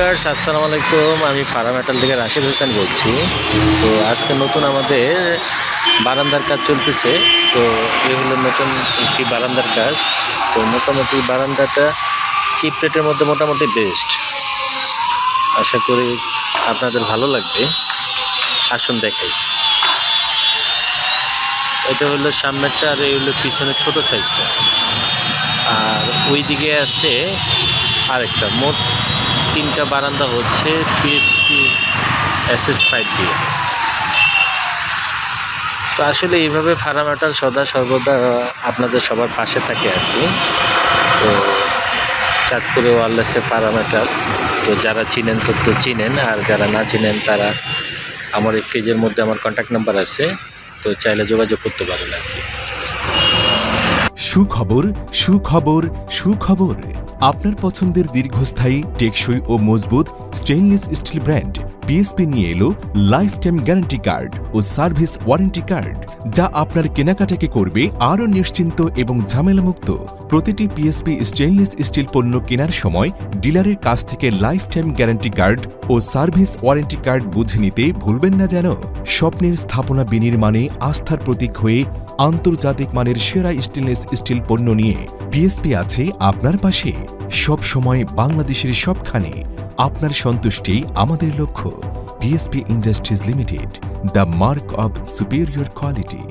Viewers আসসালামু আলাইকুম। আমি ফারামেটাল থেকে রাশিদ হোসেন বলছি। তো আজকে নতুন আমাদের বারান্দার কাজ চলতেছে। তো এই হলো নতুন একটি বারান্দার কাজ। তো মোটামুটি বারান্দাটা চিপ রেটের মধ্যে মোটামুটি বেস্ট। আশা করি আপনাদের ভালো লাগবে। আসুন দেখাই। এটা হলো সামনেরটা আর এই হলো পিছনের ছোট সাইজটা, আর ওই দিকে আছে আরেকটা। মোট 3টা বারান্দা হচ্ছে পিএসপি SS5 দিয়ে। তো আসলে এইভাবে ফারামেটাল সদা সর্বদা আপনাদের সবার পাশে থাকে আর কি। তো চাঁদপুরে ওয়ারলেসে ফারামেটাল, তো যারা চিনেন তো চিনেন, আর যারা না চিনেন তারা আমার এই পেজের মধ্যে আমার কন্ট্যাক্ট নাম্বার আছে, তো চাইলে যোগাযোগ করতে পারেন আর কি। সুখবর সুখবর সুখবর, আপনার পছন্দের দীর্ঘস্থায়ী, টেকসই ও মজবুত স্টেইনলেস স্টিল ব্র্যান্ড পিএসপি নিয়ে এলো লাইফ টাইম গ্যারান্টি কার্ড ও সার্ভিস ওয়ারেন্টি কার্ড, যা আপনার কেনাকাটাকে করবে আরও নিশ্চিন্ত এবং ঝামেলামুক্ত। প্রতিটি পিএসপি স্টেইনলেস স্টিল পণ্য কেনার সময় ডিলারের কাছ থেকে লাইফ টাইম গ্যারান্টি কার্ড ও সার্ভিস ওয়ারেন্টি কার্ড বুঝে নিতে ভুলবেন না যেন। স্বপ্নের স্থাপনা বিনির্মাণে আস্থার প্রতীক হয়ে আন্তর্জাতিক মানের সেরা স্টেইনলেস স্টিল পণ্য নিয়ে পিএসপি আছে আপনার পাশে। সব সময় বাংলাদেশের সবখানে আপনার সন্তুষ্টি আমাদের লক্ষ্য। PSP industries limited, the mark of superior quality.